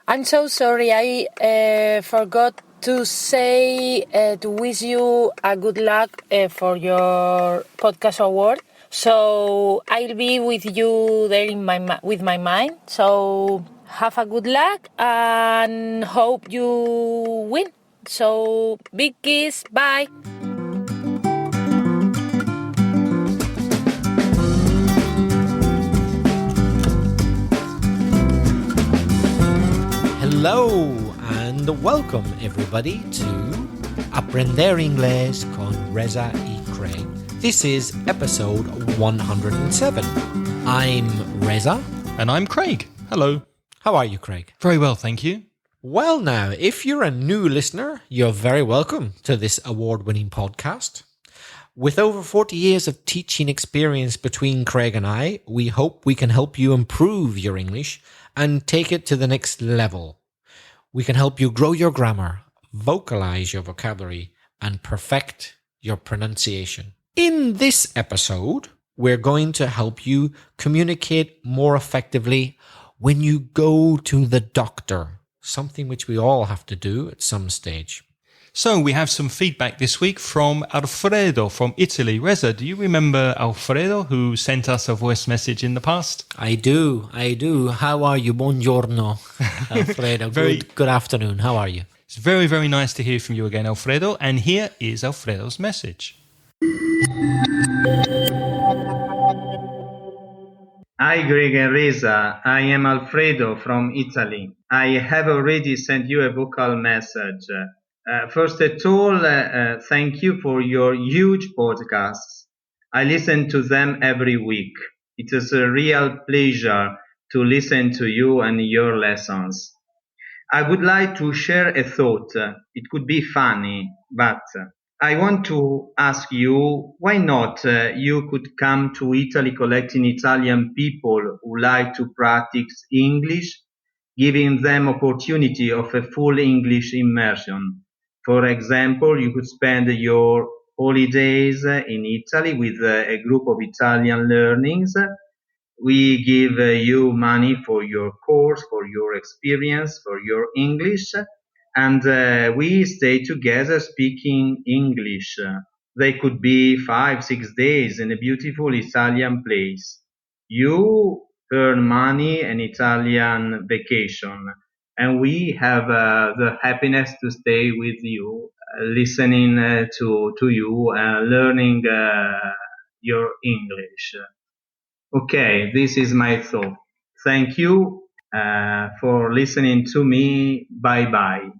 I'm so sorry. I forgot to say to wish you a good luck for your podcast award. So I'll be with you there with my mind. So have a good luck and hope you win. So big kiss. Bye. Hello and welcome everybody to Aprender Inglés con Reza y Craig. This is episode 107. I'm Reza. And I'm Craig. Hello. How are you, Craig? Very well, thank you. Well now, if you're a new listener, you're very welcome to this award-winning podcast. With over 40 years of teaching experience between Craig and I, we hope we can help you improve your English and take it to the next level. We can help you grow your grammar, vocalize your vocabulary, and perfect your pronunciation. In this episode, we're going to help you communicate more effectively when you go to the doctor, something which we all have to do at some stage. So we have some feedback this week from Alfredo from Italy. Reza, do you remember Alfredo who sent us a voice message in the past? I do. How are you? Buongiorno, Alfredo. Good afternoon. How are you? It's very, very nice to hear from you again, Alfredo. And here is Alfredo's message. Hi, Greg and Reza. I am Alfredo from Italy. I have already sent you a vocal message. First of all, thank you for your huge podcasts. I listen to them every week. It is a real pleasure to listen to you and your lessons. I would like to share a thought. It could be funny, but I want to ask you, why not you could come to Italy collecting Italian people who like to practice English, giving them opportunity of a full English immersion. For example, you could spend your holidays in Italy with a group of Italian learnings. We give you money for your course, for your experience, for your English, and we stay together speaking English. They could be 5-6 days in a beautiful Italian place. You earn money an Italian vacation, and we have the happiness to stay with you, listening to you, learning your English. Okay, this is my thought. Thank you for listening to me. Bye-bye.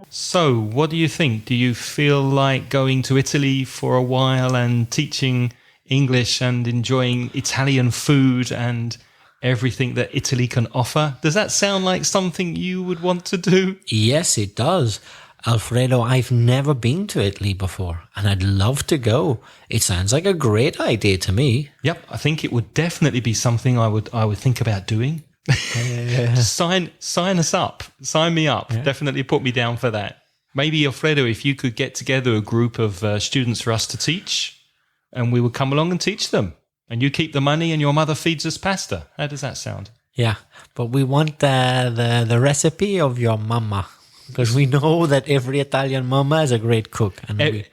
So, what do you think? Do you feel like going to Italy for a while and teaching English and enjoying Italian food and everything that Italy can offer? Does that sound like something you would want to do? Yes, it does. Alfredo, I've never been to Italy before, and I'd love to go. It sounds like a great idea to me. Yep, I think it would definitely be something I would think about doing. Sign us up. Sign me up. Yeah. Definitely put me down for that. Maybe, Alfredo, if you could get together a group of students for us to teach, and we would come along and teach them. And you keep the money and your mother feeds us pasta. How does that sound? Yeah, but we want the recipe of your mama, because we know that every Italian mama is a great cook. And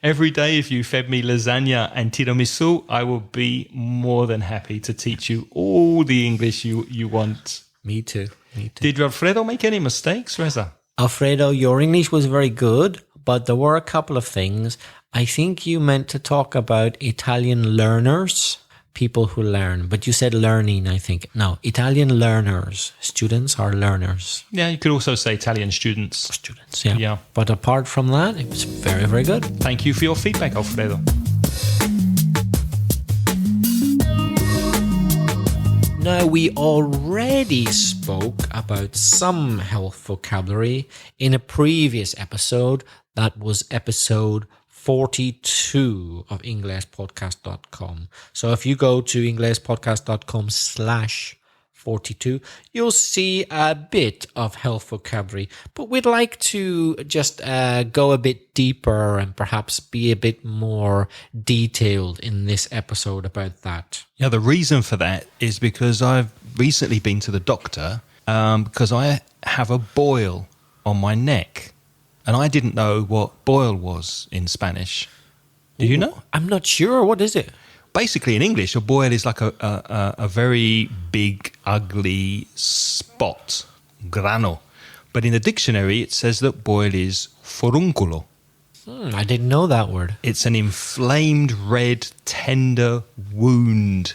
every day, if you fed me lasagna and tiramisu, I will be more than happy to teach you all the English you want. Me too. Did Alfredo make any mistakes, Reza? Alfredo, your English was very good, but there were a couple of things. I think you meant to talk about Italian learners, people who learn, but you said learning, I think. No, Italian learners. Students are learners. Yeah, you could also say Italian students. Students, yeah. But apart from that, it was very, very good. Thank you for your feedback, Alfredo. Now, we already spoke about some health vocabulary in a previous episode. That was episode 42 of EnglishPodcast.com. So if you go to EnglishPodcast.com/42, 42, you'll see a bit of health vocabulary, but we'd like to just go a bit deeper and perhaps be a bit more detailed in this episode about that. Yeah, the reason for that is because I've recently been to the doctor because I have a boil on my neck, and I didn't know what boil was in Spanish. Do you know? I'm not sure. What is it? Basically, in English, a boil is like a very big, ugly spot, grano. But in the dictionary, it says that boil is furúnculo. I didn't know that word. It's an inflamed, red, tender wound,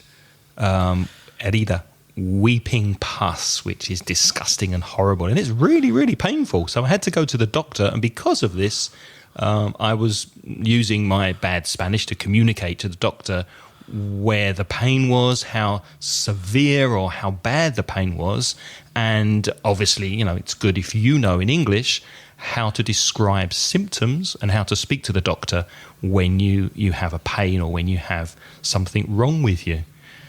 herida, weeping pus, which is disgusting and horrible. And it's really, really painful. So I had to go to the doctor. And because of this, I was using my bad Spanish to communicate to the doctor where the pain was, how severe or how bad the pain was. And obviously, you know, it's good if you know in English how to describe symptoms and how to speak to the doctor when you have a pain or when you have something wrong with you.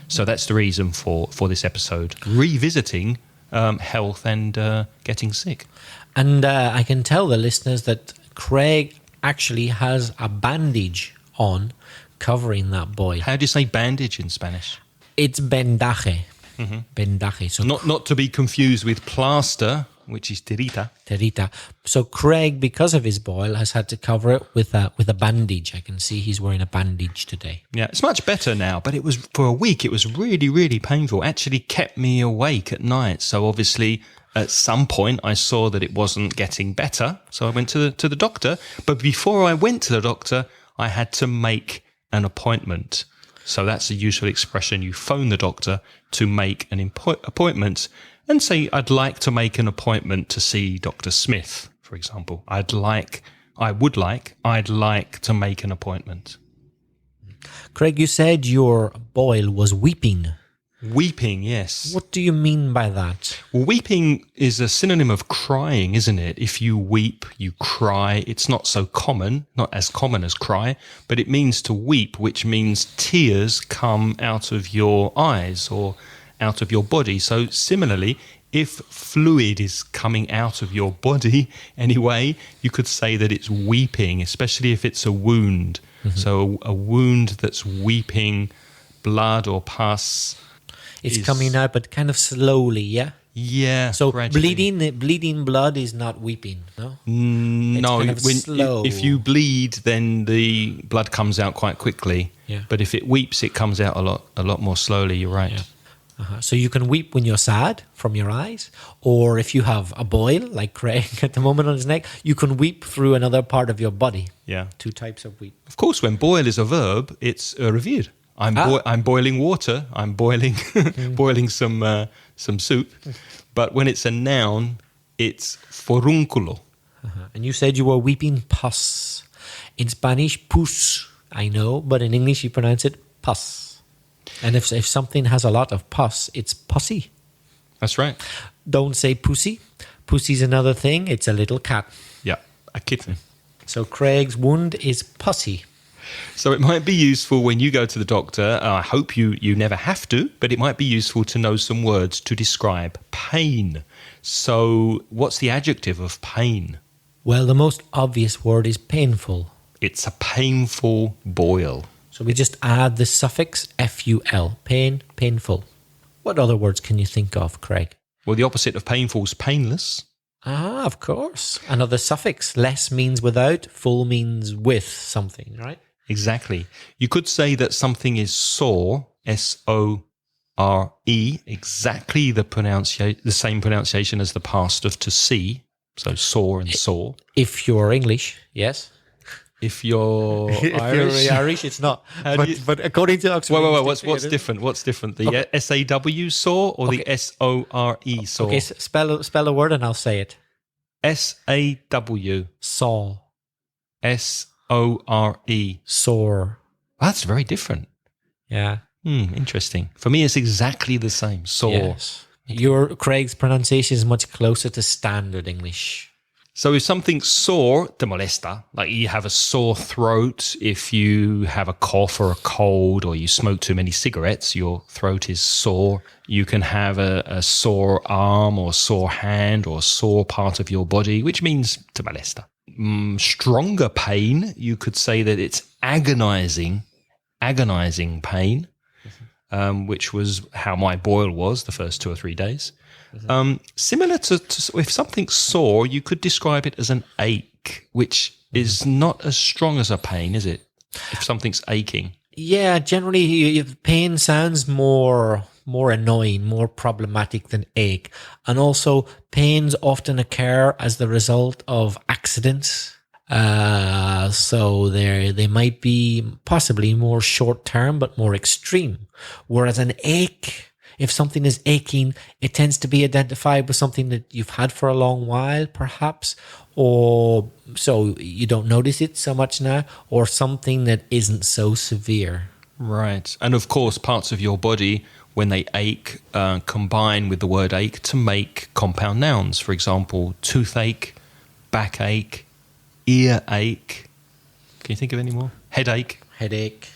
So that's the reason for this episode, revisiting health and getting sick. And I can tell the listeners that Craig actually has a bandage on covering that boil. How do you say bandage in Spanish? It's bendaje. Mm-hmm. Bendaje. So Not to be confused with plaster, which is tirita. Terita. So Craig, because of his boil, has had to cover it with a bandage. I can see he's wearing a bandage today. Yeah, it's much better now, but it was for a week. It was really, really painful. Actually kept me awake at night. So obviously, at some point, I saw that it wasn't getting better. So I went to the doctor. But before I went to the doctor, I had to make an appointment. So that's a useful expression. You phone the doctor to make an appointment and say, I'd like to make an appointment to see Dr. Smith, for example. I'd like to make an appointment. Craig, you said your boil was weeping. Weeping, yes. What do you mean by that? Well, weeping is a synonym of crying, isn't it? If you weep, you cry. It's not so common, not as common as cry, but it means to weep, which means tears come out of your eyes or out of your body. So similarly, if fluid is coming out of your body anyway, you could say that it's weeping, especially if it's a wound. Mm-hmm. So a wound that's weeping blood or pus. It's coming out, but kind of slowly, yeah? Yeah. So gradually. bleeding blood is not weeping, no? No, kind of slow. If you bleed, then the blood comes out quite quickly. Yeah. But if it weeps, it comes out a lot more slowly. You're right. Yeah. Uh-huh. So you can weep when you're sad from your eyes, or if you have a boil, like Craig at the moment on his neck, you can weep through another part of your body. Yeah. 2 types of weep. Of course, when boil is a verb, it's review. I'm boiling water. I'm boiling boiling some soup. But when it's a noun, it's furúnculo. Uh-huh. And you said you were weeping pus. In Spanish, pus, I know, but in English you pronounce it pus. And if something has a lot of pus, it's pussy. That's right. Don't say pussy. Pussy's another thing. It's a little cat. Yeah, a kitten. So Craig's wound is pussy. So it might be useful when you go to the doctor. I hope you never have to, but it might be useful to know some words to describe pain. So what's the adjective of pain? Well, the most obvious word is painful. It's a painful boil. So we just add the suffix ful, pain, painful. What other words can you think of, Craig? Well, the opposite of painful is painless. Ah, of course. Another suffix. Less means without, full means with something, right? Exactly. You could say that something is sore, S-O-R-E, exactly the same pronunciation as the past of to see. So sore and sore. If you're English, yes. If you're Irish, you're Irish, it's not. But according to Oxford, wait. What's different? What's different? The okay. S-A-W sore or the S-O-R-E sore? Okay, spell a word and I'll say it. S-A-W. Saw. S-O-R-E. Sore. That's very different. Yeah. Interesting. For me, it's exactly the same. Sore. Yes. Your Craig's pronunciation is much closer to standard English. So if something's sore, te molesta, like you have a sore throat, if you have a cough or a cold, or you smoke too many cigarettes, your throat is sore. You can have a sore arm or sore hand or sore part of your body, which means te molesta. Stronger pain, you could say that it's agonizing pain, which was how my boil was the first 2 or 3 days. Similar to if something's sore, you could describe it as an ache, which is not as strong as a pain, is it? If something's aching. Yeah, generally pain sounds more annoying, more problematic than ache. And also pains often occur as the result of accidents. So they might be possibly more short term, but more extreme. Whereas an ache, if something is aching, it tends to be identified with something that you've had for a long while, perhaps, or so you don't notice it so much now, or something that isn't so severe. Right. And of course, parts of your body, when they ache, combine with the word ache to make compound nouns. For example, toothache, backache, earache. Can you think of any more? Headache. Headache,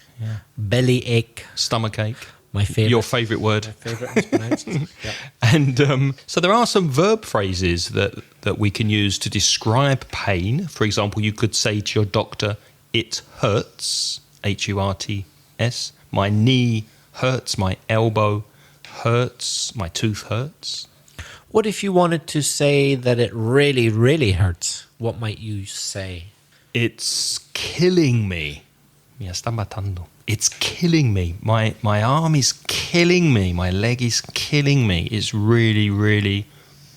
belly ache, Stomach ache. my favorite. Your favourite word. My favorite is pronounced. Yeah. And so there are some verb phrases that we can use to describe pain. For example, you could say to your doctor, it hurts, H-U-R-T-S. My knee hurts, my elbow hurts, my tooth hurts. What if you wanted to say that it really, really hurts? What might you say? It's killing me. Me está matando. It's killing me. My arm is killing me. My leg is killing me. It's really, really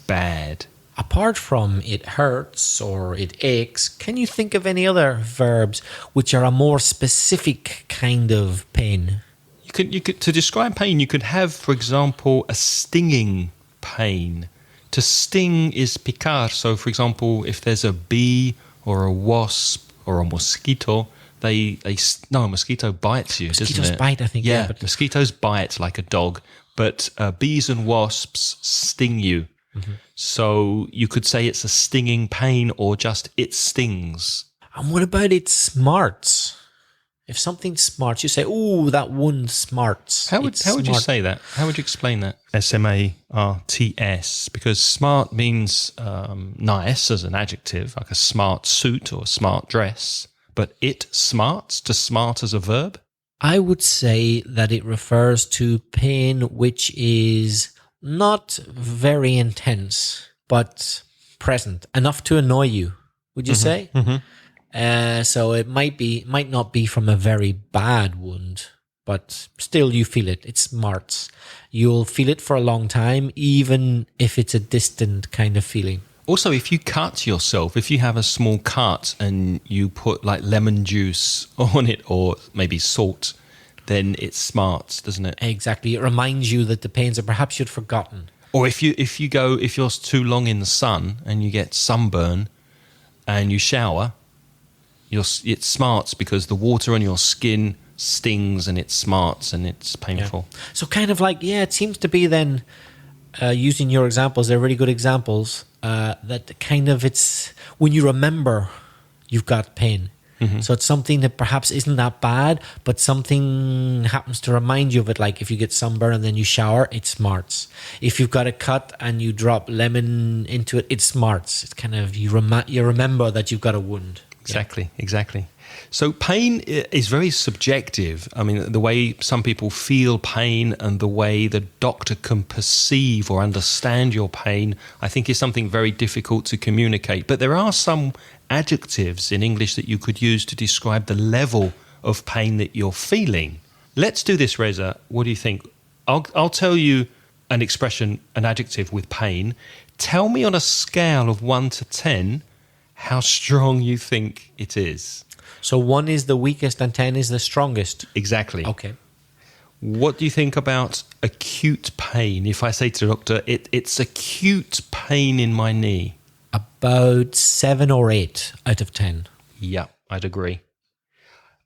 bad. Apart from it hurts or it aches, can you think of any other verbs which are a more specific kind of pain? You could to describe pain, you could have, for example, a stinging pain. To sting is picar. So, for example, if there's a bee or a wasp or a mosquito, a mosquito bites you, doesn't it? Mosquitoes bite, I think. Yeah, but mosquitoes bite like a dog, but bees and wasps sting you. Mm-hmm. So you could say it's a stinging pain or just it stings. And what about it smarts? If something smarts, you say, "Ooh, that one smarts." How would you say that? How would you explain that? S-M-A-R-T-S, because smart means nice as an adjective, like a smart suit or a smart dress. But it smarts, to smart as a verb? I would say that it refers to pain which is not very intense, but present, enough to annoy you, would you say? Mm-hmm. So it might not be from a very bad wound, but still you feel it. It smarts. You'll feel it for a long time, even if it's a distant kind of feeling. Also, if you cut yourself, if you have a small cut and you put like lemon juice on it or maybe salt, then it smarts, doesn't it? Exactly. It reminds you that the pains are perhaps you'd forgotten. Or if you're too long in the sun and you get sunburn and you shower, it smarts because the water on your skin stings and it smarts and it's painful. Yeah. So kind of like, it seems to be then, using your examples, they're really good examples, that kind of it's when you remember you've got pain. Mm-hmm. So it's something that perhaps isn't that bad, but something happens to remind you of it. Like if you get sunburn and then you shower, it smarts. If you've got a cut and you drop lemon into it, it smarts. It's kind of, you remember that you've got a wound. Exactly. So pain is very subjective. I mean, the way some people feel pain and the way the doctor can perceive or understand your pain, I think is something very difficult to communicate. But there are some adjectives in English that you could use to describe the level of pain that you're feeling. Let's do this, Reza. What do you think? I'll tell you an expression, an adjective with pain. Tell me on a scale of 1 to 10 how strong you think it is. So 1 is the weakest and 10 is the strongest. Exactly. Okay. What do you think about acute pain? If I say to the doctor, it's acute pain in my knee. About 7 or 8 out of 10. Yeah, I'd agree.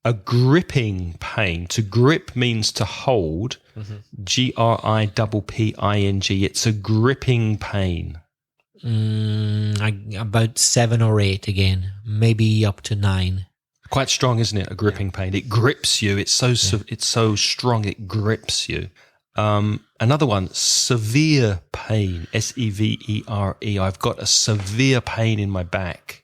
A gripping pain. To grip means to hold. Mm-hmm. Gripping. It's a gripping pain. About 7 or 8 again, maybe up to 9. Quite strong, isn't it? A gripping pain. It grips you. It's so strong. It grips you. Another one, severe pain. Severe. I've got a severe pain in my back.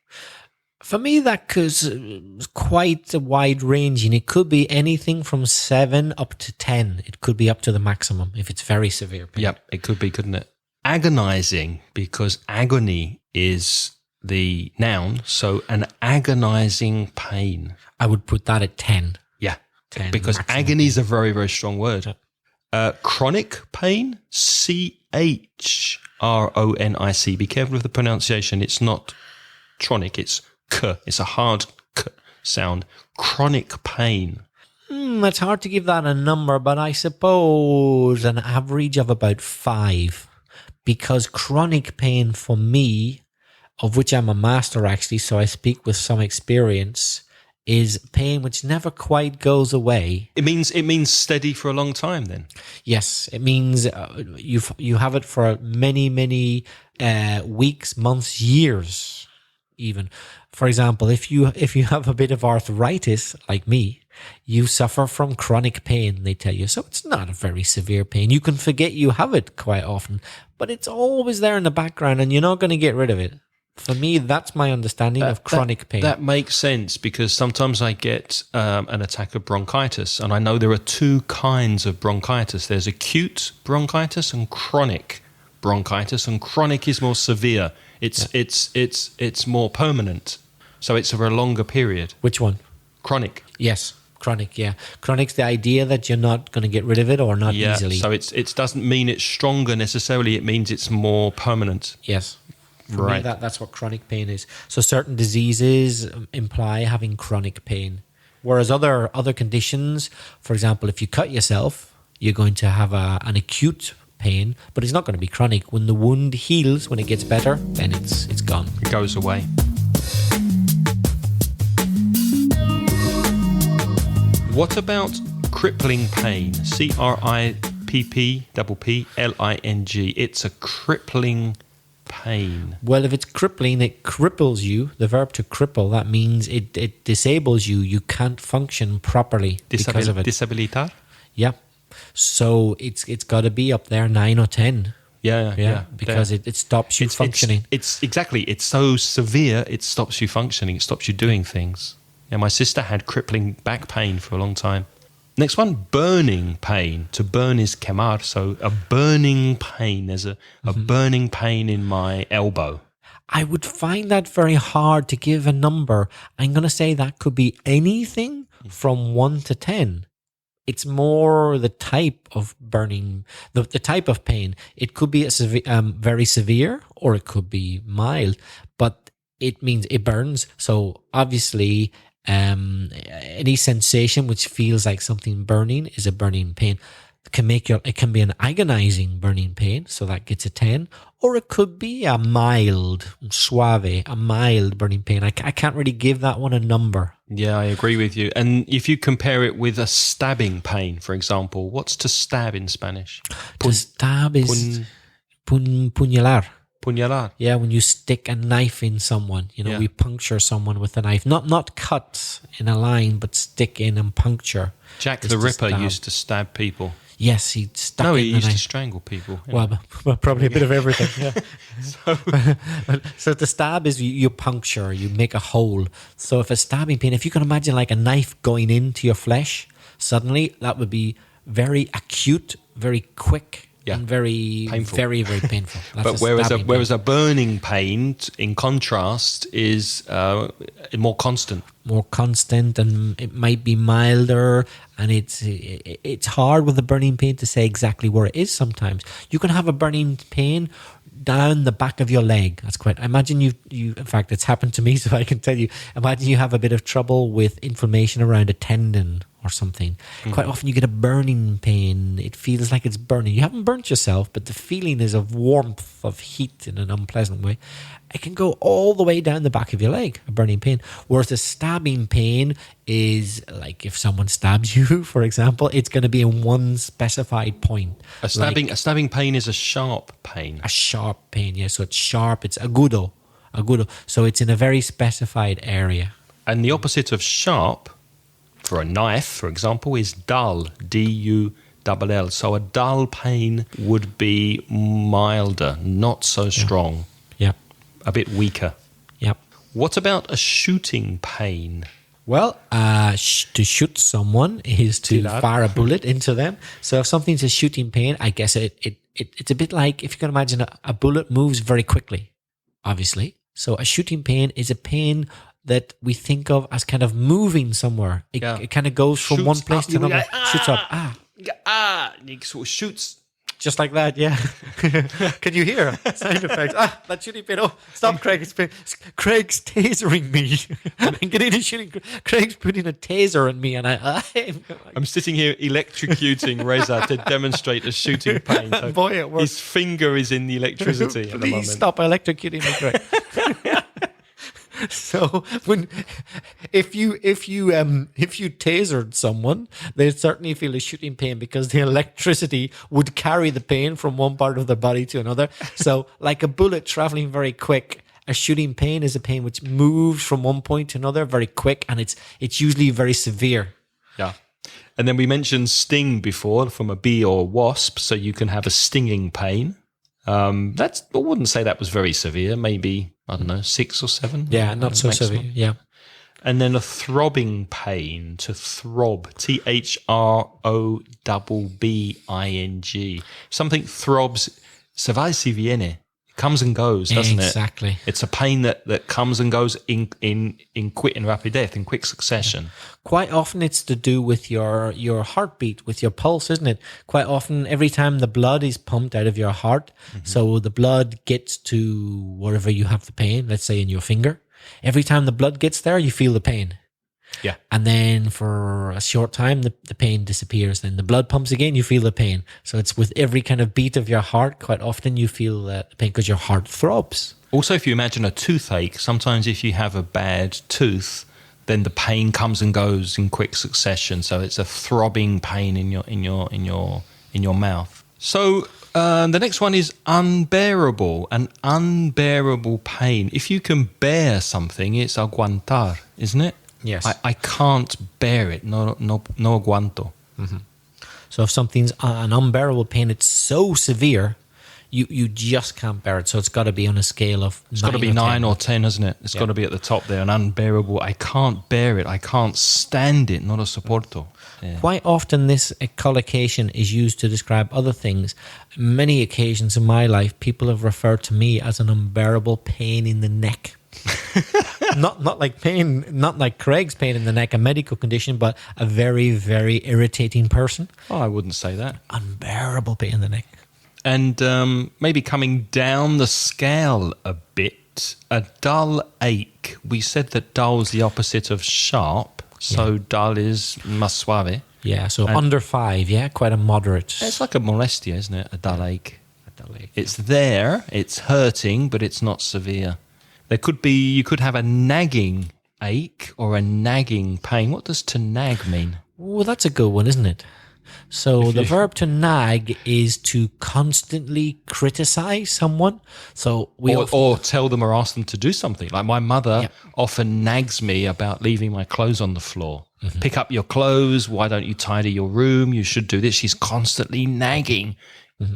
For me, that is quite a wide ranging. It could be anything from 7 up to 10. It could be up to the maximum if it's very severe pain. Yep, it could be, couldn't it? Agonizing, because agony is the noun. So an agonizing pain. I would put that at 10. Yeah, 10 because maximum. agony is a very, very strong word. Chronic pain, CHRONIC. Be careful of the pronunciation. It's not tronic, it's K. It's a hard K sound. Chronic pain. It's hard to give that a number, but I suppose an average of about 5. Because chronic pain for me, of which I'm a master actually, so I speak with some experience, is pain which never quite goes away. It means steady for a long time then? Yes, it means you have it for many, many weeks, months, years even. For example, if you have a bit of arthritis like me, you suffer from chronic pain, they tell you. So it's not a very severe pain. You can forget you have it quite often, but it's always there in the background and you're not going to get rid of it. For me, that's my understanding of chronic pain. That makes sense, because sometimes I get an attack of bronchitis, and I know there are 2 kinds of bronchitis. There's acute bronchitis and chronic bronchitis, and chronic is more severe. It's more permanent, so it's over a longer period. Which one? Chronic. Yes, chronic. Yeah, chronic's the idea that you're not going to get rid of it or not easily. So it doesn't mean it's stronger necessarily. It means it's more permanent. Yes. For me, that's what chronic pain is. So certain diseases imply having chronic pain. Whereas other conditions, for example, if you cut yourself, you're going to have an acute pain, but it's not going to be chronic. When the wound heals, when it gets better, then it's gone. It goes away. What about crippling pain? CRIPPLING. It's a crippling pain. Well, if it's crippling, it cripples you. The verb to cripple, that means it disables you. You can't function properly because of it. Disabilitar? Yeah. So it's got to be up there 9 or 10. Yeah. Because it stops you functioning. It's exactly. It's so severe, it stops you functioning. It stops you doing things. Yeah, my sister had crippling back pain for a long time. Next one, burning pain. To burn is quemar, so a burning pain. There's a burning pain in my elbow. I would find that very hard to give a number. I'm going to say that could be anything from 1 to 10. It's more the type of burning, the type of pain. It could be very severe or it could be mild, but it means it burns. So obviously, any sensation which feels like something burning is a burning pain. It can be an agonizing burning pain, so that gets a 10, or it could be a mild, suave, a mild burning pain. I can't really give that one a number. Yeah, I agree with you. And if you compare it with a stabbing pain, for example, what's to stab in Spanish? To stab is puñalar. Puñalar. Yeah, when you stick a knife in someone, we puncture someone with a knife. Not cut in a line, but stick in and puncture. Jack the Ripper used to stab people. Yes, he used to strangle people. Yeah. Well, probably a bit of everything. Yeah. So the stab is you puncture, you make a hole. So if a stabbing pain, if you can imagine like a knife going into your flesh, suddenly that would be very acute, very quick. Yeah. And very painful. Very, very painful. But whereas a burning pain, in contrast, is more constant. More constant, and it might be milder, and it's hard with a burning pain to say exactly where it is sometimes. You can have a burning pain down the back of your leg. That's quite... Imagine you in fact, it's happened to me, so I can tell you. Imagine you have a bit of trouble with inflammation around a tendon or something. Mm-hmm. Quite often you get a burning pain. It feels like it's burning. You haven't burnt yourself, but the feeling is of warmth, of heat in an unpleasant way. it can go all the way down the back of your leg, a burning pain. Whereas a stabbing pain is like if someone stabs you, for example, it's going to be in one specified point. A stabbing pain is a sharp pain. A sharp pain, yeah. So it's sharp, it's agudo. So it's in a very specified area. And the opposite of sharp, for a knife, for example, is dull, D-U-L-L. So a dull pain would be milder, not so strong. Yeah. A bit weaker. Yep. What about a shooting pain? Well, to shoot someone is to fire a bullet into them. So if something's a shooting pain, I guess it's a bit like, if you can imagine, a bullet moves very quickly, obviously. So a shooting pain is a pain that we think of as kind of moving somewhere. It kind of goes from one place to another. Shoots up. It sort of shoots. Just like that, yeah. Can you hear sound effects? That shooting pain. Oh, stop, Craig. Craig's tasering me. I'm getting a shooting. Craig's putting a taser on me, and I'm sitting here electrocuting Reza to demonstrate a shooting pain. So boy, it works. His finger is in the electricity at the moment. Please stop electrocuting me, Craig. So if you tasered someone, they'd certainly feel a shooting pain because the electricity would carry the pain from one part of their body to another. So like a bullet traveling very quick, a shooting pain is a pain which moves from one point to another very quick, and it's usually very severe. Yeah. And then we mentioned sting before from a bee or wasp, so you can have a stinging pain. I wouldn't say that was very severe. Maybe, I don't know, 6 or 7. Yeah, not so severe. Yeah. And then a throbbing pain, to throb, Throbbing. Something throbs, se va y si viene. It comes and goes, doesn't it? Exactly. It's a pain that comes and goes in rapidez, in quick succession. Quite often it's to do with your heartbeat, with your pulse, isn't it? Quite often, every time the blood is pumped out of your heart, so the blood gets to wherever you have the pain, let's say in your finger. Every time the blood gets there, you feel the pain. Yeah. And then for a short time, the pain disappears. Then the blood pumps again, you feel the pain. So it's with every kind of beat of your heart, quite often you feel the pain because your heart throbs. Also, if you imagine a toothache, sometimes if you have a bad tooth, then the pain comes and goes in quick succession. So it's a throbbing pain in your mouth. So the next one is unbearable, an unbearable pain. If you can bear something, it's aguantar, isn't it? Yes. I can't bear it. No aguanto. Mm-hmm. So if something's an unbearable pain, it's so severe, you just can't bear it. So it's got to be on a scale of It's got to be 9 or 10, isn't it? It's got to be at the top there. An unbearable. I can't bear it. I can't stand it. Not a soporto. Yeah. Quite often this collocation is used to describe other things. Many occasions in my life, people have referred to me as an unbearable pain in the neck. not like pain, not like Craig's pain in the neck, a medical condition, but a very, very irritating person. Oh, I wouldn't say that. Unbearable pain in the neck. And maybe coming down the scale a bit, a dull ache. We said that dull is the opposite of sharp, so dull is más suave. Yeah, so under 5, quite a moderate. It's like a molestia, isn't it? A dull ache. It's there, it's hurting, but it's not severe. You could have a nagging ache or a nagging pain. What does to nag mean? Oh, that's a good one, isn't it? So the verb to nag is to constantly criticize someone. So or tell them or ask them to do something. Like my mother often nags me about leaving my clothes on the floor. Mm-hmm. Pick up your clothes. Why don't you tidy your room? You should do this. She's constantly nagging,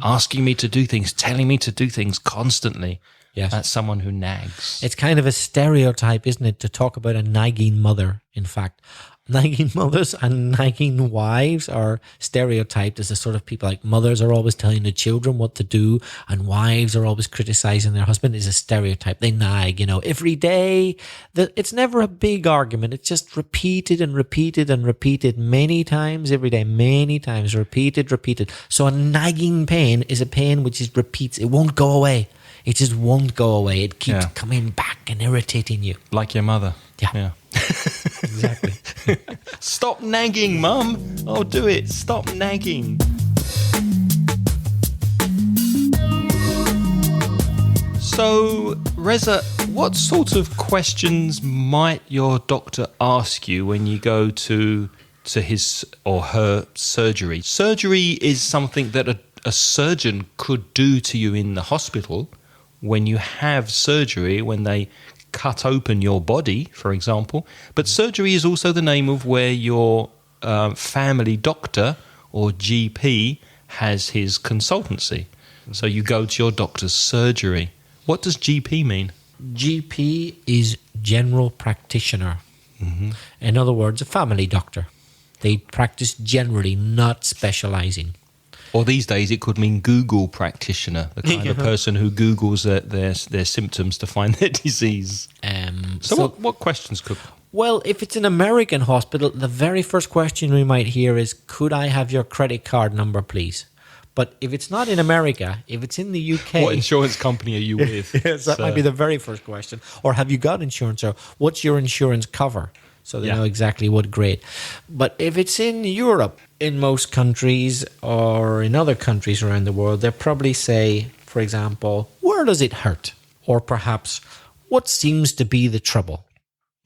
asking me to do things, telling me to do things constantly. Yes. That's someone who nags. It's kind of a stereotype, isn't it, to talk about a nagging mother, in fact. Nagging mothers and nagging wives are stereotyped as the sort of people, like mothers are always telling the children what to do and wives are always criticizing their husband. Is a stereotype. They nag, every day. It's never a big argument. It's just repeated and repeated and repeated many times every day, many times, repeated. So a nagging pain is a pain which is repeats. It won't go away. It just won't go away. It keeps coming back and irritating you. Like your mother. Yeah. Exactly. Stop nagging, Mum. Oh, do it. Stop nagging. So, Reza, what sort of questions might your doctor ask you when you go to his or her surgery? Surgery is something that a surgeon could do to you in the hospital when you have surgery, when they cut open your body, for example. But surgery is also the name of where your family doctor or GP has his consultancy. So you go to your doctor's surgery. What does GP mean? GP is general practitioner. Mm-hmm. In other words, a family doctor. They practice generally, not specializing. Or these days it could mean Google practitioner, the kind of person who Googles their symptoms to find their disease. So what questions could... Well, if it's an American hospital, the very first question we might hear is, could I have your credit card number, please? But if it's not in America, if it's in the UK... What insurance company are you with? Yes, that might be the very first question. Or have you got insurance? Or what's your insurance cover? So they know exactly what grade. But if it's in Europe, in most countries or in other countries around the world, they'll probably say, for example, where does it hurt? Or perhaps, what seems to be the trouble?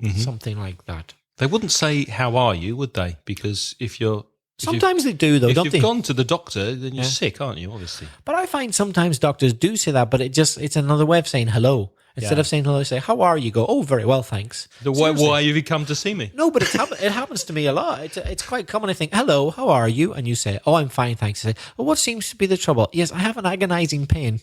Mm-hmm. Something like that. They wouldn't say, how are you, would they? Because sometimes they do, though, don't they? If you've gone to the doctor, then you're sick, aren't you, obviously? But I find sometimes doctors do say that, but it's another way of saying hello. Instead of saying hello, they say, how are you? Go, oh, very well, thanks. Why have you come to see me? No, but it happens to me a lot. It's quite common. I think, hello, how are you? And you say, oh, I'm fine, thanks. I say, well, what seems to be the trouble? Yes, I have an agonizing pain.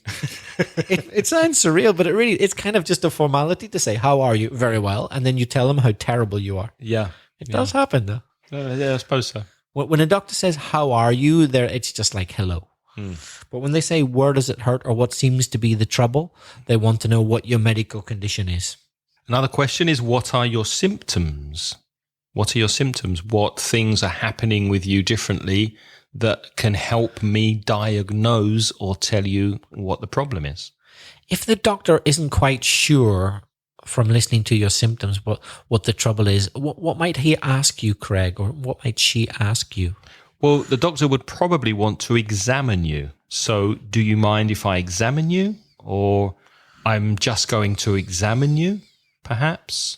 It sounds surreal, but it's kind of just a formality to say, how are you? Very well. And then you tell them how terrible you are. Yeah. It does happen, though. Yeah, I suppose so. When a doctor says, how are you? It's just like, hello. But when they say, where does it hurt or what seems to be the trouble, they want to know what your medical condition is. Another question is, what are your symptoms? What are your symptoms? What things are happening with you differently that can help me diagnose or tell you what the problem is? If the doctor isn't quite sure from listening to your symptoms what the trouble is, what might he ask you, Craig, or what might she ask you? Well, the doctor would probably want to examine you. So, do you mind if I examine you? Or I'm just going to examine you, perhaps?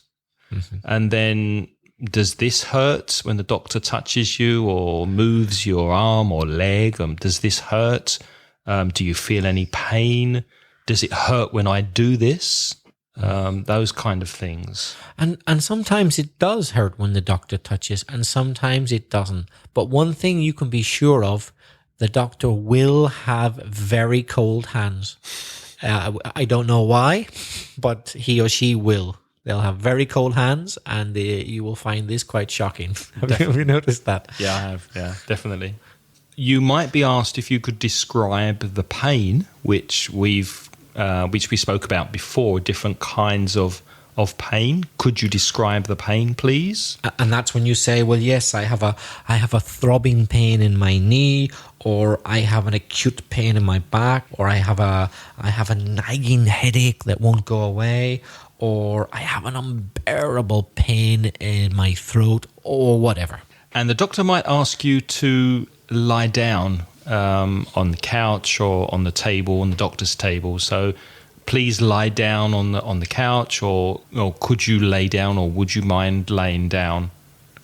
Mm-hmm. And then, does this hurt when the doctor touches you or moves your arm or leg? Does this hurt? Do you feel any pain? Does it hurt when I do this? Those kind of things. And sometimes it does hurt when the doctor touches, and sometimes it doesn't. But one thing you can be sure of, the doctor will have very cold hands. I don't know why, but he or she will. They'll have very cold hands, and you will find this quite shocking. Have you noticed that? Yeah, I have. Yeah, definitely. You might be asked if you could describe the pain, which we spoke about before, different kinds of pain. Could you describe the pain, please? And that's when you say, well, yes, I have a throbbing pain in my knee, or I have an acute pain in my back, or I have a nagging headache that won't go away, or I have an unbearable pain in my throat, or whatever. And the doctor might ask you to lie down on the couch or on the table, on the doctor's table. So please lie down on the couch, or could you lay down, or would you mind lying down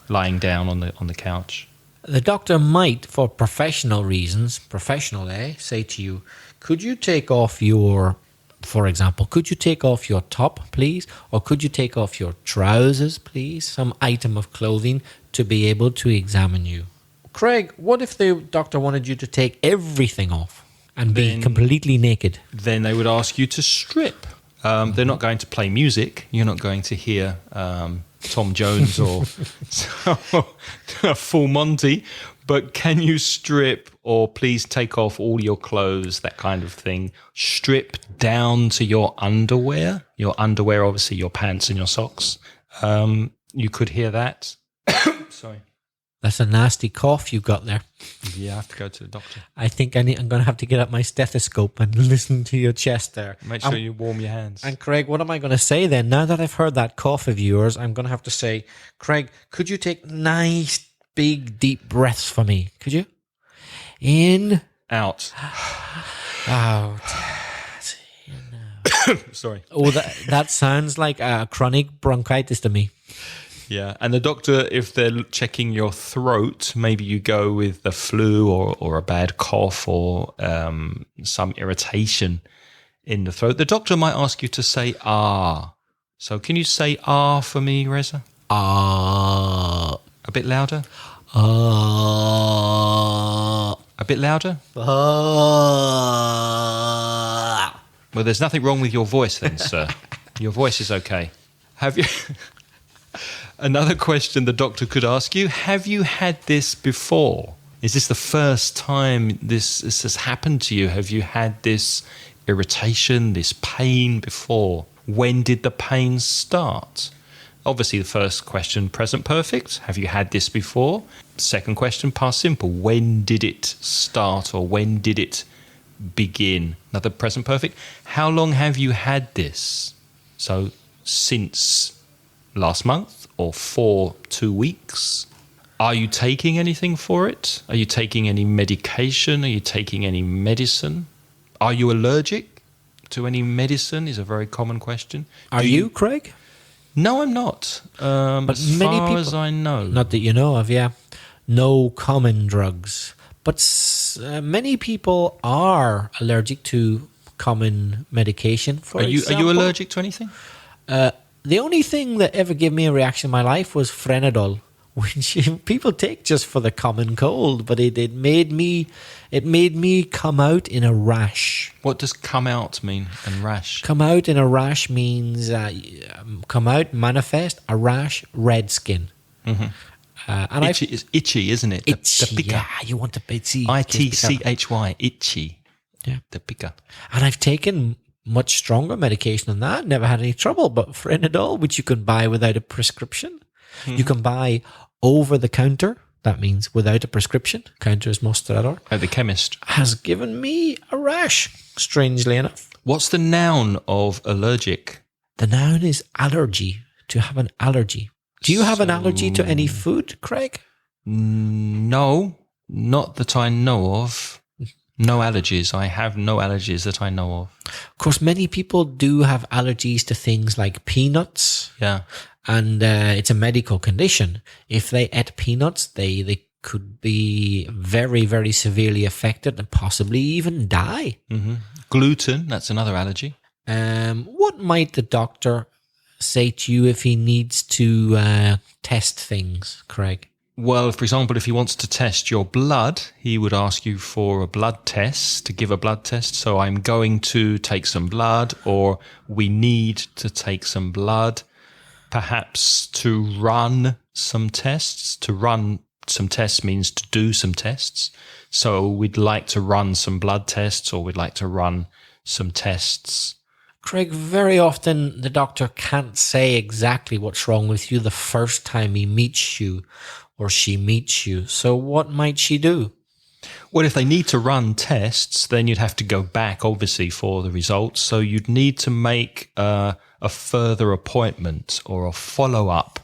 on the couch? The doctor might, for professional reasons, say to you, could you take off your top, please? Or could you take off your trousers, please? Some item of clothing to be able to examine you. Craig, what if the doctor wanted you to take everything off and be completely naked? Then they would ask you to strip. They're not going to play music. You're not going to hear Tom Jones or Full Monty. But can you strip, or please take off all your clothes, that kind of thing? Strip down to your underwear. Your underwear, obviously your pants and your socks. You could hear that. Sorry. That's a nasty cough you got there. Yeah, I have to go to the doctor. I think I'm going to have to get up my stethoscope and listen to your chest there. Make sure you warm your hands. And Craig, what am I going to say then? Now that I've heard that cough of yours, I'm going to have to say, Craig, could you take nice, big, deep breaths for me? Could you? In. Out. Out. In, out. Sorry. Oh, that sounds like a chronic bronchitis to me. Yeah, and the doctor, if they're checking your throat, maybe you go with the flu or a bad cough or some irritation in the throat. The doctor might ask you to say "ah." So can you say "ah" for me, Reza? Ah. A bit louder? Ah. A bit louder? Ah. Well, there's nothing wrong with your voice then, sir. Your voice is okay. Have you... Another question the doctor could ask you, have you had this before? Is this the first time this has happened to you? Have you had this irritation, this pain before? When did the pain start? Obviously, the first question, present perfect. Have you had this before? Second question, past simple. When did it start or when did it begin? Another present perfect. How long have you had this? So, since last month or for 2 weeks? Are you taking anything for it? Are you taking any medication? Are you taking any medicine? Are you allergic to any medicine is a very common question. Are you, Craig? No, I'm not. But as many far people, as I know. not that you know of, yeah. No common drugs. But many people are allergic to common medication. For Are you example, allergic to anything? The only thing that ever gave me a reaction in my life was Frenadol, which people take just for the common cold, but it made me come out in a rash. What does come out mean and rash? Come out in a rash means come out, manifest, a rash, red skin. Mm-hmm. And itchy is itchy, isn't it? Itchy, the picker. yeah, you want to itchy. ITCHY, itchy. Yeah. The picker. And I've taken much stronger medication than that, never had any trouble, but Frenadol, which you can buy without a prescription, you can buy over the counter, that means without a prescription, counter is mostrador, At the chemist. has given me a rash, strangely enough. What's the noun of allergic? The noun is allergy, to have an allergy. Do you have an allergy to any food, Craig? No, not that I know of. No allergies. I have no allergies that I know of. Of course, many people do have allergies to things like peanuts. Yeah. And it's a medical condition. If they ate peanuts, they could be very, very severely affected and possibly even die. Mm-hmm. Gluten, that's another allergy. What might the doctor say to you if he needs to test things, Craig? Well, for example, if he wants to test your blood, he would ask you for a blood test, to give a blood test. So I'm going to take some blood, or we need to take some blood, perhaps to run some tests. To run some tests means to do some tests. So we'd like to run some blood tests, or we'd like to run some tests. Craig, very often the doctor can't say exactly what's wrong with you the first time he meets you or she meets you. So what might she do? Well, if they need to run tests, then you'd have to go back, obviously, for the results. So you'd need to make a further appointment or a follow-up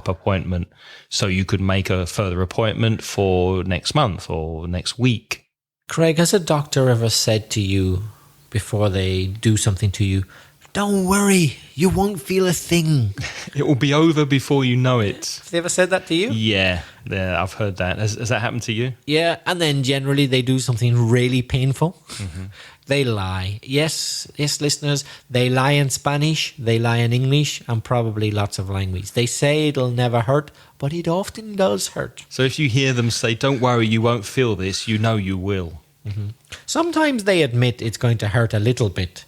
appointment. So you could make a further appointment for next month or next week. Craig, has a doctor ever said to you before they do something to you, "Don't worry, you won't feel a thing"? It will be over before you know it. Have they ever said that to you? Yeah, I've heard that. Has that happened to you? Yeah, and then generally they do something really painful. Mm-hmm. They lie. Yes, listeners, they lie in Spanish, they lie in English, and probably lots of language. They say it'll never hurt, but it often does hurt. So if you hear them say, "Don't worry, you won't feel this," you know you will. Mm-hmm. Sometimes they admit it's going to hurt a little bit,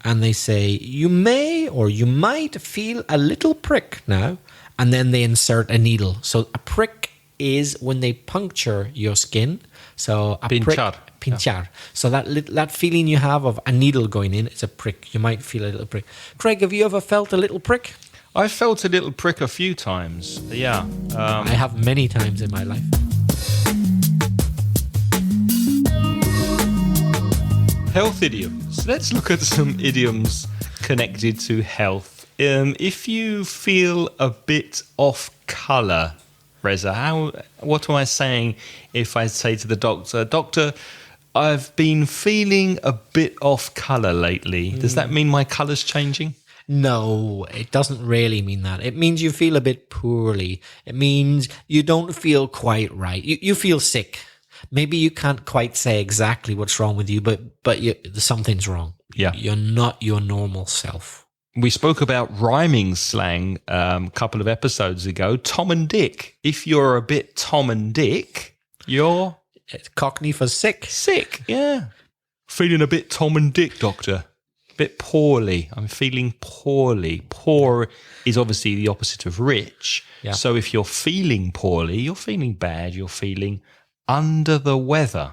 and they say, "You may or you might feel a little prick now," and then they insert a needle. So a prick is when they puncture your skin. So a Pinchar. Pinchar. Yeah. So that feeling you have of a needle going in, it's a prick. You might feel a little prick. Craig, have you ever felt a little prick? I've felt a little prick a few times. Yeah. I have many times in my life. Health idioms. Let's look at some idioms connected to health. If you feel a bit off colour, Reza, what am I saying if I say to the doctor, "Doctor, I've been feeling a bit off colour lately. Does that mean my colour's changing? No, it doesn't really mean that. It means you feel a bit poorly. It means you don't feel quite right. You feel sick. Maybe you can't quite say exactly what's wrong with you, but something's wrong. Yeah. You're not your normal self. We spoke about rhyming slang a couple of episodes ago. Tom and Dick. If you're a bit Tom and Dick, you're... It's Cockney for sick. Sick, yeah. Feeling a bit Tom and Dick, doctor. A bit poorly. I'm feeling poorly. Poor is obviously the opposite of rich. Yeah. So if you're feeling poorly, you're feeling bad, you're feeling under the weather.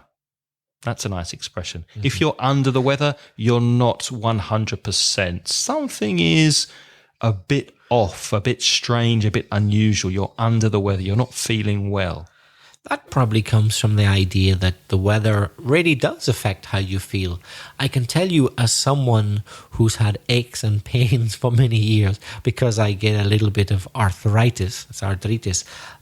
That's a nice expression. Mm-hmm. If you're under the weather, you're not 100%. Something is a bit off, a bit strange, a bit unusual. You're under the weather. You're not feeling well. That probably comes from the idea that the weather really does affect how you feel. I can tell you, as someone who's had aches and pains for many years, because I get a little bit of arthritis,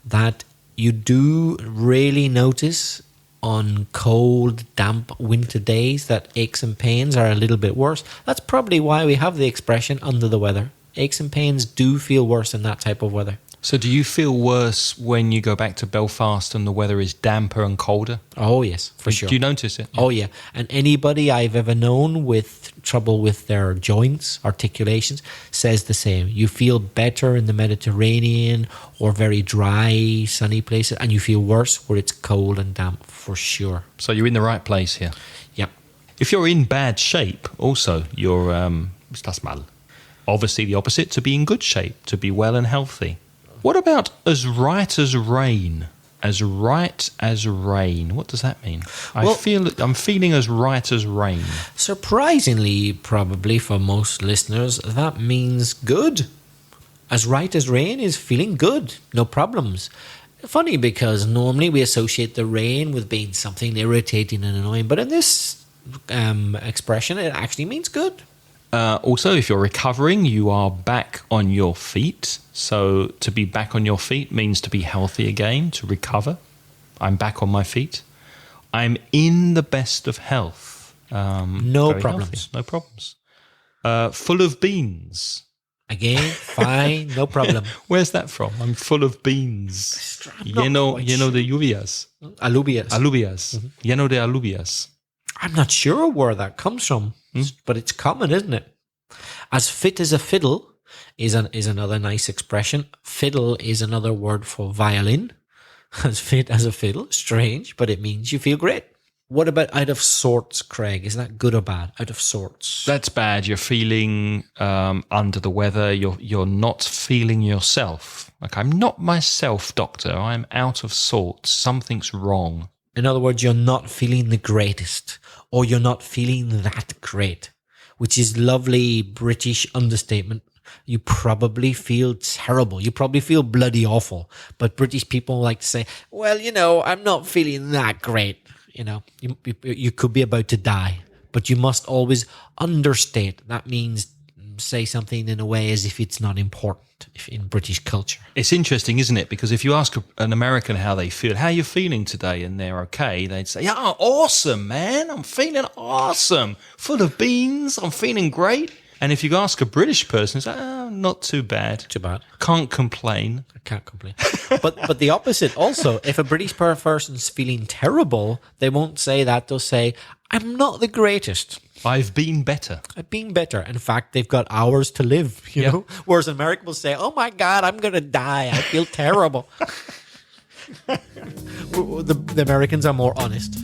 that you do really notice on cold, damp winter days that aches and pains are a little bit worse. That's probably why we have the expression under the weather. Aches and pains do feel worse in that type of weather. So do you feel worse when you go back to Belfast and the weather is damper and colder? Oh, yes, for sure. Do you notice it? Oh, yeah. And anybody I've ever known with trouble with their joints, articulations, says the same. You feel better in the Mediterranean or very dry, sunny places, and you feel worse where it's cold and damp, for sure. So you're in the right place here. Yep. If you're in bad shape, also, you're estás mal. Obviously the opposite, to be in good shape, to be well and healthy. What about as right as rain? As right as rain. What does that mean? I'm feeling as right as rain. Surprisingly, probably for most listeners, that means good. As right as rain is feeling good, no problems. Funny, because normally we associate the rain with being something irritating and annoying, but in this expression, it actually means good. Also, if you're recovering, you are back on your feet. So to be back on your feet means to be healthy again, to recover. I'm back on my feet. I'm in the best of health. No problems. Healthy. No problems. Full of beans. Again, fine, no problem. Where's that from? I'm full of beans. Lleno de lluvias. Alubias. Mm-hmm. Lleno de alubias. I'm not sure where that comes from, but it's common, isn't it? As fit as a fiddle is another nice expression. Fiddle is another word for violin. As fit as a fiddle, strange, but it means you feel great. What about out of sorts, Craig? Is that good or bad? Out of sorts. That's bad. You're feeling under the weather. You're not feeling yourself. Like, I'm not myself, doctor. I'm out of sorts. Something's wrong. In other words, you're not feeling the greatest, or you're not feeling that great, which is lovely British understatement. You probably feel terrible. You probably feel bloody awful. But British people like to say, well, I'm not feeling that great. You could be about to die, but you must always understate. That means say something in a way as if it's not important in British culture. It's interesting, isn't it? Because if you ask an American how they feel, how are you feeling today, and they're okay, they'd say, yeah, awesome, man. I'm feeling awesome. Full of beans. I'm feeling great. And if you ask a British person, it's like, not too bad. Too bad. Can't complain. I can't complain. But the opposite also. If a British person's feeling terrible, they won't say that. They'll say, I'm not the greatest. I've been better. I've been better. In fact, they've got hours to live, you know? Whereas America will say, oh my God, I'm going to die. I feel terrible. The Americans are more honest.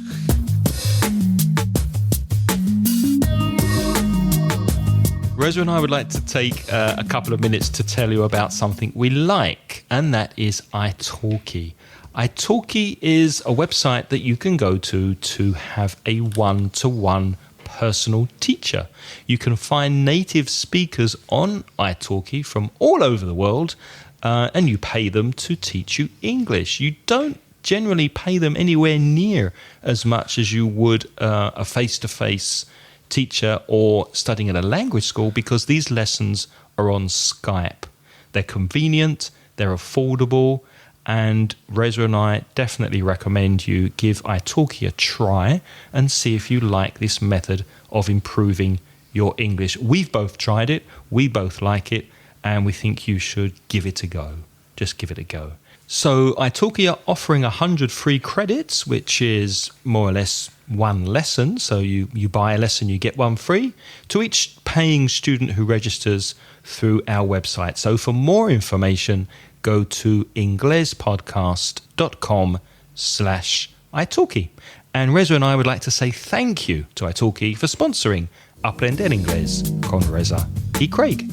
Reza and I would like to take a couple of minutes to tell you about something we like, and that is iTalki. iTalki is a website that you can go to have a one-to-one personal teacher. You can find native speakers on iTalki from all over the world, and you pay them to teach you English. You don't generally pay them anywhere near as much as you would a face-to-face teacher or studying at a language school, because these lessons are on Skype. They're convenient, they're affordable, And Reza and I definitely recommend you give italki a try and see if you like this method of improving your English. We've both tried it, we both like it, and we think you should give it a go. Just give it a go. So italki are offering 100 free credits, which is more or less one lesson. So you buy a lesson, you get one free to each paying student who registers through our website. So for more information, go to inglespodcast.com/italki. And Reza and I would like to say thank you to italki for sponsoring Aprender Inglés con Reza y Craig.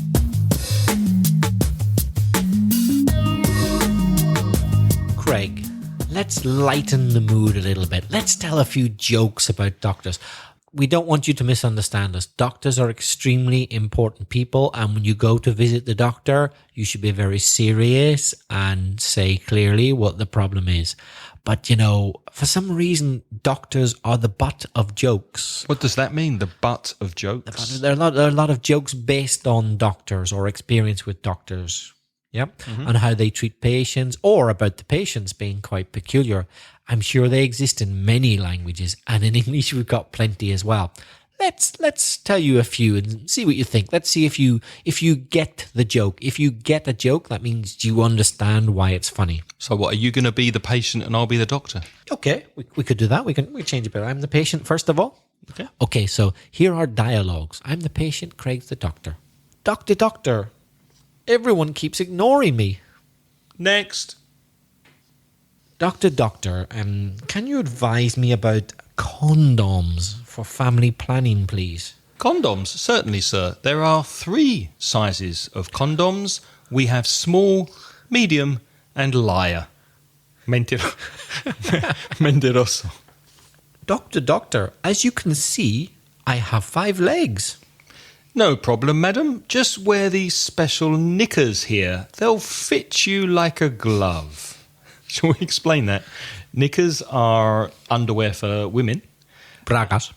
Craig, let's lighten the mood a little bit. Let's tell a few jokes about doctors. We don't want you to misunderstand us. Doctors are extremely important people, and when you go to visit the doctor, you should be very serious and say clearly what the problem is. But, you know, for some reason, doctors are the butt of jokes. What does that mean, the butt of jokes? There are a lot of jokes based on doctors or experience with doctors. Yep. Mm-hmm. And how they treat patients, or about the patients being quite peculiar. I'm sure they exist in many languages, and in English we've got plenty as well. Let's tell you a few and see what you think. Let's see if you get the joke. If you get a joke, that means you understand why it's funny. So what, are you going to be the patient and I'll be the doctor? Okay, we could do that. We change it, but I'm the patient first of all. Okay, so here are dialogues. I'm the patient, Craig's the doctor. Doctor, everyone keeps ignoring me. Next. Doctor, can you advise me about condoms for family planning, please? Condoms, certainly, sir. There are 3 sizes of condoms. We have small, medium, and liar. Mentiroso. Doctor, as you can see, I have 5 legs. No problem, madam. Just wear these special knickers here. They'll fit you like a glove. Shall we explain that? Knickers are underwear for women. Bragas.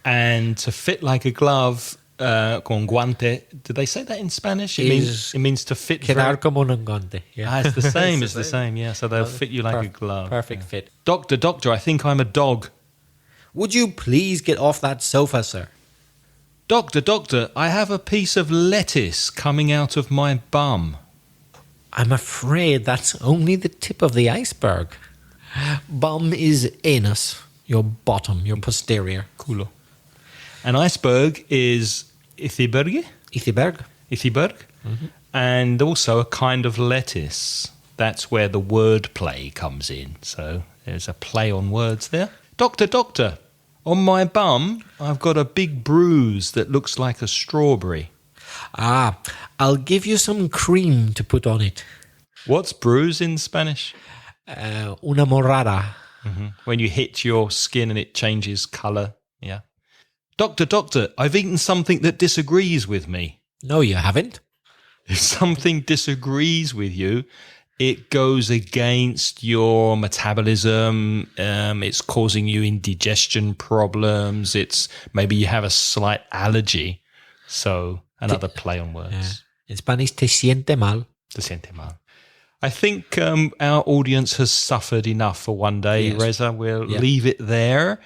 And to fit like a glove, con guante. Did they say that in Spanish? It means to fit. Quedar como un guante. Yeah. It's the same. It's the same. Yeah. So they'll fit you like a glove. Perfect fit. Doctor, I think I'm a dog. Would you please get off that sofa, sir? Doctor, I have a piece of lettuce coming out of my bum. I'm afraid that's only the tip of the iceberg. Bum is anus, your bottom, your posterior. Culo. An iceberg is iceberg. Iceberg. Mm-hmm. And also a kind of lettuce. That's where the word play comes in. So there's a play on words there. Doctor, on my bum, I've got a big bruise that looks like a strawberry. I'll give you some cream to put on it. What's bruise in Spanish? Una morada. Mm-hmm. When you hit your skin and it changes colour. Yeah. Doctor, I've eaten something that disagrees with me. No, you haven't. If something disagrees with you, it goes against your metabolism. It's causing you indigestion problems. Maybe you have a slight allergy. So another play on words. Yeah. In Spanish, te siente mal. Te siente mal. I think our audience has suffered enough for one day, yes. Reza. We'll leave it there.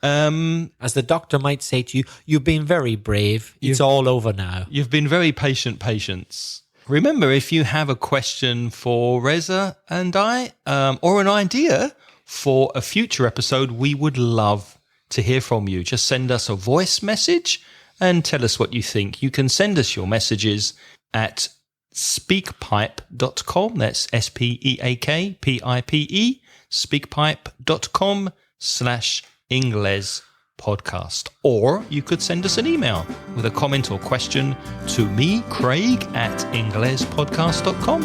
As the doctor might say to you, you've been very brave. It's all over now. You've been very patient, patients. Remember, if you have a question for Reza and I, or an idea for a future episode, we would love to hear from you. Just send us a voice message and tell us what you think. You can send us your messages at speakpipe.com. That's SPEAKPIPE, speakpipe.com/Ingles podcast. Or you could send us an email with a comment or question to me, Craig, at inglespodcast.com.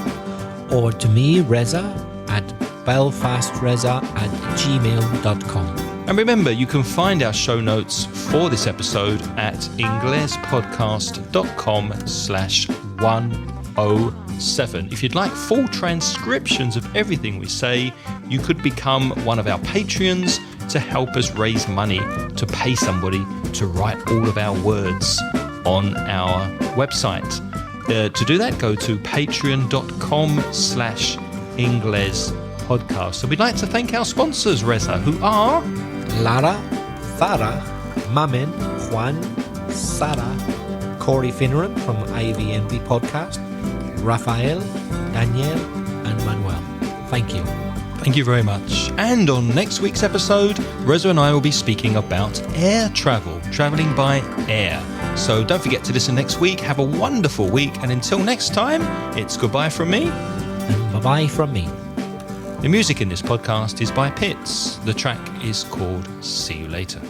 Or to me, Reza, at belfastreza@gmail.com. And remember, you can find our show notes for this episode at inglespodcast.com/107. If you'd like full transcriptions of everything we say, you could become one of our Patreons to help us raise money to pay somebody to write all of our words on our website. To do that, go to patreon.com/ Ingles podcast. So we'd like to thank our sponsors, Reza, who are Lara, Farah, Mamen, Juan, Sara, Corey Finneran from IVMV Podcast, Rafael, Daniel, and Manuel. Thank you. Thank you very much. And on next week's episode, Reza and I will be speaking about air travel, traveling by air. So don't forget to listen next week. Have a wonderful week. And until next time, it's goodbye from me. And bye-bye from me. The music in this podcast is by Pitts. The track is called See You Later.